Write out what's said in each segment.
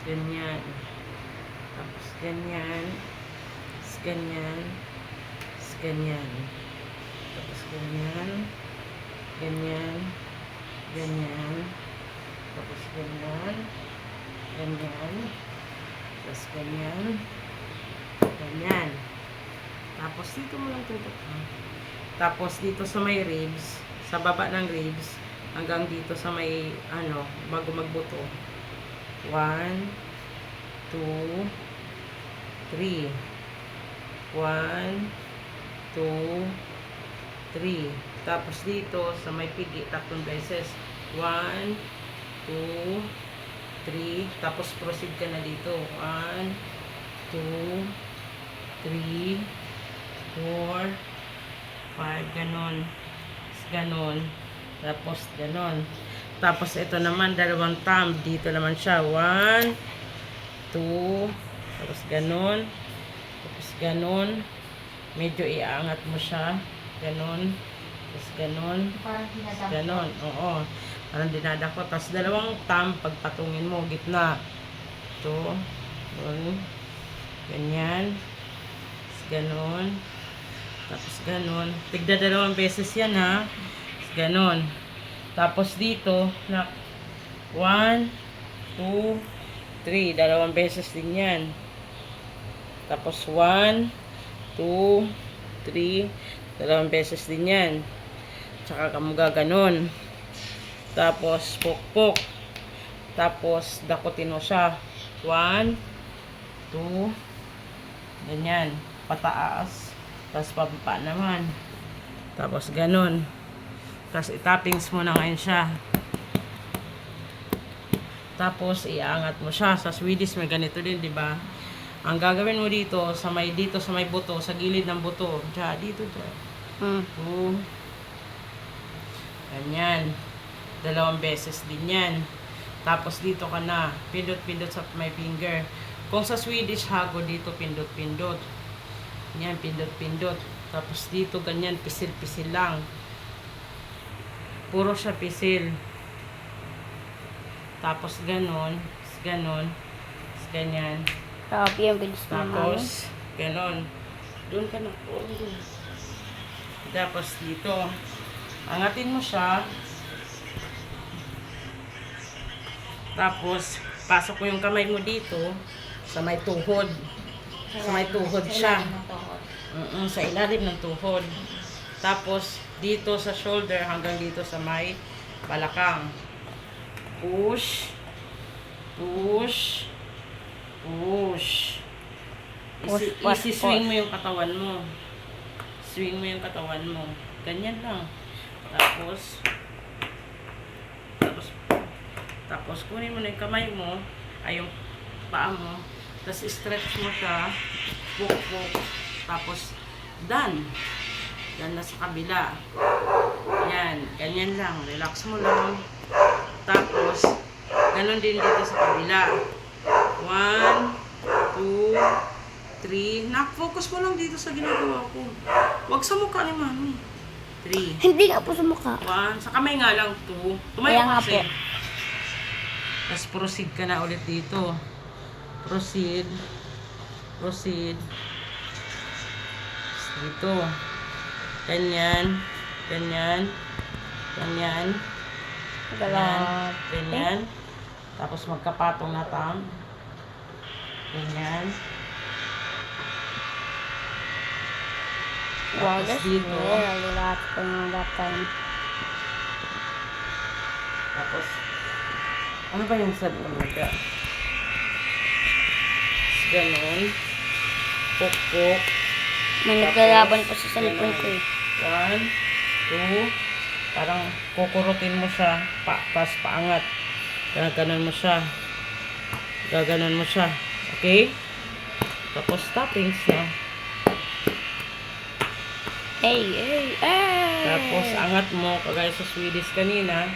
ganyan. Tapos ganyan. Tapos ganyan. Tapos ganyan. Tapos ganyan. Ganyan. Ganyan. Tapos ganyan. Ganyan. Tapos ganyan. Ganyan. Tapos dito mo lang tutok. Tapos dito sa may ribs, sa baba ng ribs, hanggang dito sa may, bago magbuto. 1, 2, 3. 1, 2, 3. Tapos dito sa may pigi, 3 beses. 1, 2, 3. Tapos proceed ka na dito. 1, 2, 3, 4, 5. Ganon. Ganon. Tapos ganon. Tapos ito naman, dalawang thumb. Dito naman siya. 1, 2. Tapos ganon. Tapos ganon. Medyo iaangat mo siya. Ganon. Tapos ganon. Ganon. Oo. Parang dinadako. Tapos dalawang thumb. Pagpatungin mo. Gitna. Ito. Ganon. Ganyan. Tapos ganon. Tapos ganon. Tigda dalawang beses yan ha. Tapos ganon. Tapos dito, 1, 2, 3. Dalawang beses din yan. Tapos 1, 2, 3. Dalawang beses din yan. Tsaka kamo gaganon. Tapos pukpok. Tapos dakutin mo siya. 1, 2. Ganyan. Pataas. Tapos pababa naman. Tapos ganon. Tapos itappings mo na ngayon siya. Tapos iangat mo siya. Sa Swedish may ganito din, di ba? Ang gagawin mo dito sa may buto, sa gilid ng buto. Diyan, dito. Ganyan. Dalawang beses din yan. Tapos dito ka na. Pindot-pindot sa may finger. Kung sa Swedish hago dito, pindot-pindot. Yan, pindot-pindot. Tapos dito ganyan, pisil-pisil lang. Puro siya pisil. Tapos ganon, ganon, ganyan. Tapos ganon. Doon ka na. Tapos dito, angatin mo siya. Tapos pasok mo yung kamay mo dito sa may tuhod. Sa may tuhod siya. Sa ilalim ng tuhod. Tapos dito sa shoulder hanggang dito sa may balakang. Push. Push. Push. Easy swing mo yung katawan mo. Swing mo yung katawan mo. Ganyan lang. Tapos kunin mo na yung kamay mo, ay yung paa mo. Tapos stretch mo siya. Puk-puk. Tapos done. Yan na sa kabila. Yan. Ganyan lang. Relax mo lang. Tapos, ganon din dito sa kabila. 1, 2, 3. Nak-focus mo lang dito sa ginagawa ko. Huwag sa mukha ni Mami. 3. Hindi nga po sa mukha. 1. Sa kamay nga lang. 2. Tumayo Kaya nga kasi. po. Tapos proceed ka na ulit dito. Proceed. Proceed. Dito. Ganyan. Ganyan. Ganyan. Ganyan. Ganyan. Tapos magkapatong na thumb. Ganyan. Tapos dito. Tapos, ano ba yung sabi ko mga? Ganon. Puk-puk. May naglalaban pa sa cellphone ko eh. 1, 2. Parang kukurutin mo siya. Tapos paangat. Gaganon mo siya. Gaganon mo siya. Okay? Tapos tappings na. Hey! Tapos angat mo. Kagaya sa Swedish kanina.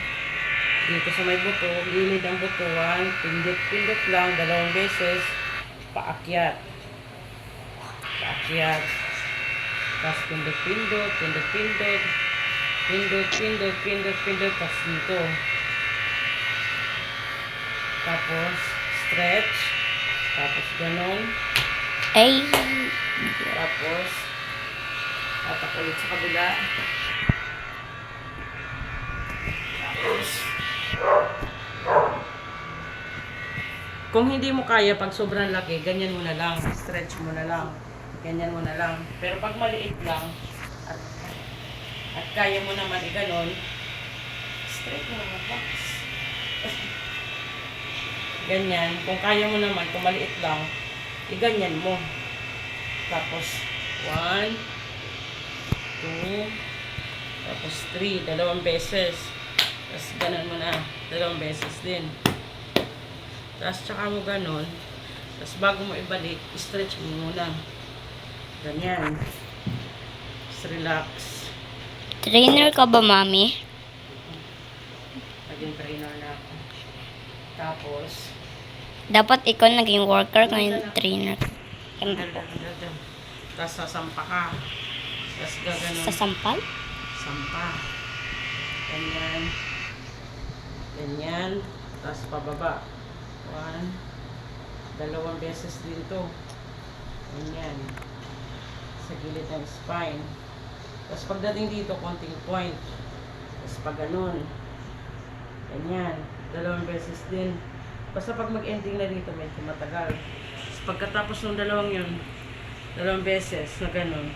Dito sa may buto. Gilid ang buto. 1. Pindot-pindot lang. 2 beses. Paakyat. Paakyat. Tapos pindot-pindot. Pindot-pindot. Pindot-pindot. Pindot-pindot. Tapos dito. Tapos stretch. Tapos ganun. Ay. Tapos, tatak ulit sa kabila. Tapos, kung hindi mo kaya, pag sobrang laki, ganyan mo na lang. Stretch mo na lang. Ganyan mo na lang. Pero pag maliit lang, at kaya mo naman i-ganon, straight mo naman box. Ganyan. Kung kaya mo naman, kung maliit lang, i-ganyan mo. Tapos, 1, 2, tapos 3, dalawang beses. Tapos, ganon mo na, dalawang beses din. Tapos, tsaka mo ganon. Tapos, bago mo ibalik, stretch mo muna. Ganyan. Just relax. Trainer ka ba, mami? Naging trainer na ako. Tapos, Dapat ikaw naging worker ngayon trainer. tapos sasampa ka. Tapos gaganon. Sa sampal? Sampa. Ganyan. Ganyan. Tapos pababa. 1, dalawang beses din to. Ganyan. Sa gilid ng spine. Tapos pagdating dito, konting point. Tapos pag ganun. Ganyan. Dalawang beses din. Basta pag mag-ending na dito, medyo matagal. Tapos pagkatapos ng dalawang beses na ganun,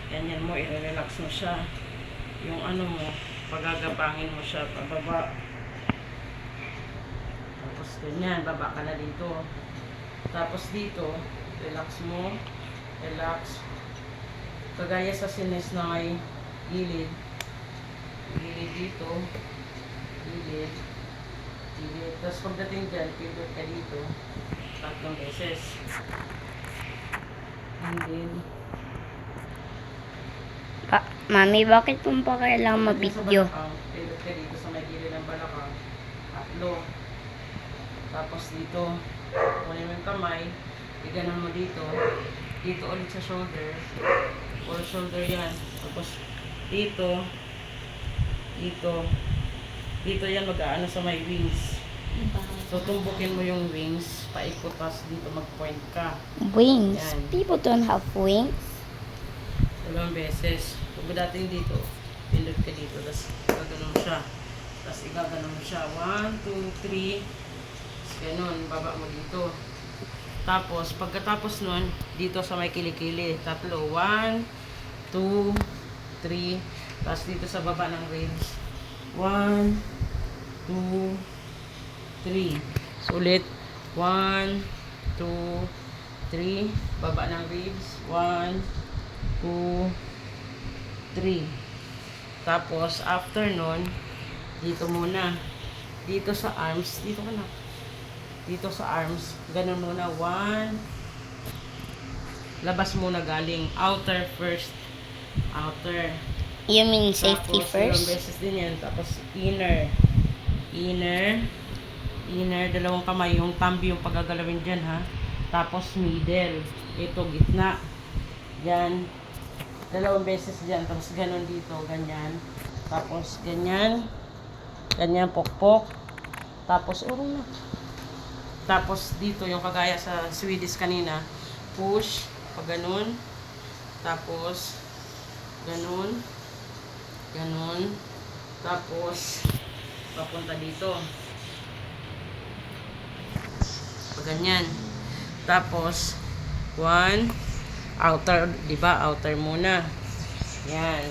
ganyan mo, i-relax mo siya. Yung ano mo, pagagapangin mo siya, pababa. Tapos ganyan, baba ka na dito. Tapos dito, relax mo, relax. Kagaya sa sines na may gilid. Gilid dito, gilid, gilid. Tapos pagdating dyan, pivot ka dito, 3 beses. And then, Mami, bakit mo pa kailangan mabidyo? Pivot ka dito sa may gilid ng balakang, 3. Tapos dito, kunin mo yung kamay, iganon mo dito, dito ulit sa shoulder, or shoulder yan. Tapos dito, dito yan mag-aano sa may wings. So tumbukin mo yung wings, paikot, tapos dito mag-point ka. Wings. Yan. People don't have wings. 2 beses. Pagdating dito, pindot ka dito, tapos gaganon mo siya. Tapos igaganon mo siya. 1, 2, 3. Tapos ganun, baba mo dito. Tapos, pagkatapos nun, dito sa may kilikili. 3. 1, 2, 3. Tapos dito sa baba ng ribs. 1, 2, 3. Sulit. 1, 2, 3. Baba ng ribs. 1, 2, 3. Tapos, after nun, dito muna. Dito sa arms. Dito ka na. Dito sa arms. Ganun muna. 1. Labas muna galing. Outer first. Outer. You mean safety Tapos, first? dalawang beses din yan. Tapos, inner. Inner. Inner. Dalawang kamay. Yung thumb yung pagagalawin dyan, ha. Tapos, middle. Ito, gitna. Yan. Dalawang beses dyan. Tapos, ganun dito. Ganyan. Tapos, ganyan. Ganyan, pokpok. Tapos, urong na. Tapos, dito, yung kagaya sa Swedish kanina. Push. Pag ganun. Tapos, ganun. Ganun. Tapos, papunta dito. Pag ganyan. Tapos, 1, outer, di ba? Outer muna. Yan.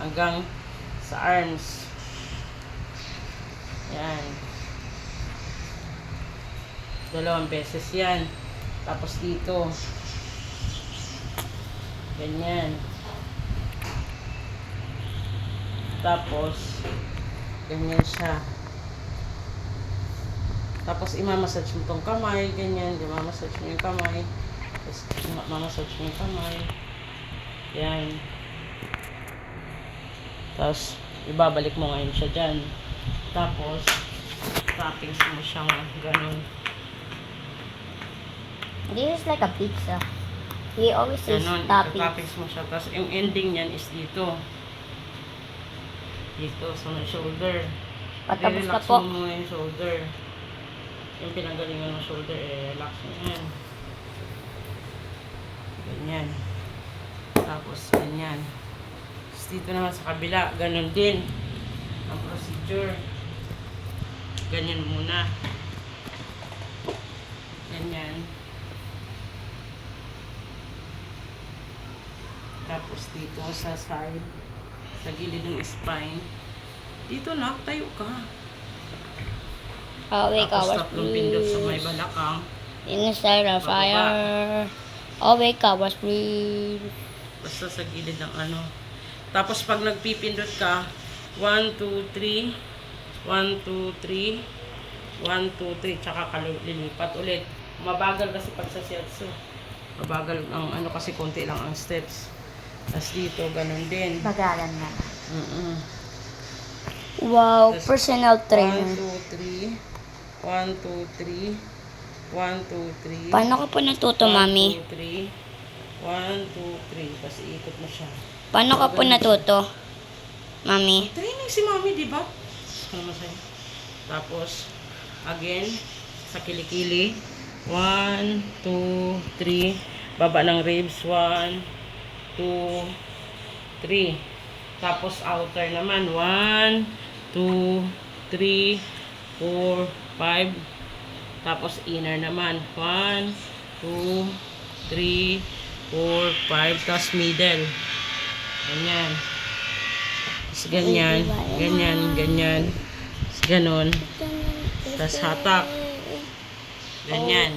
Hanggang sa arms. Yan. 2 beses yan. Tapos dito. Ganyan. Tapos, ganyan siya. Tapos, imamassage mo tong kamay. Ganyan. Imamassage mo yung kamay. Tapos, imamassage mo yung kamay. Yan. Tapos, ibabalik mo ngayon siya dyan. Tapos, toppings mo siya ganun. This is like a pizza. He always says Ganun. toppings. Toppings mo siya. Tapos, yung ending niyan is dito. Dito, sa may shoulder. Patapos na I-relax po. mo muna yung shoulder. Yung pinanggalingan ng shoulder, relax mo yan. Ganyan. Tapos, ganyan. Tapos dito naman sa kabila, ganun din. Ang procedure. Ganyan muna. Ganyan. Tapos dito sa side, sa gilid ng spine. Dito na, tayo ka. Awake Tapos hours, tatlong pindot sa may please. balakang. Inside the fire. Awake hours, please. Basta sa gilid ng ano. Tapos pag nagpipindot ka, 1, 2, 3, 1, 2, 3, 1, 2, 3, tsaka ka lilipat ulit. Mabagal kasi pag sa shiatsu. Mabagal ang ano kasi konti lang ang steps. Tapos dito, ganun din. Bagalan na. Wow, Tas, personal 1, trainer. 2, 3, 1, 2, 3, 1, 2, 3. Paano ka po natuto, mami? 1, 2, 3, 1, 2, 3. Tapos iikot mo siya. Paano ka po natuto, mami? Training si mami, di ba? Ano masaya? Tapos, again, sa kilikili. 1, 2, 3. Baba ng ribs. 1, 2, 3. Tapos, outer naman. 1, 2, 3, 4, 5. Tapos, inner naman. 1, 2, 3, 4, 5. Tapos, middle. Ganyan. Tapos, ganyan. Ganyan, ganyan. Tapos, ganon. Tapos, hatak. Ganyan.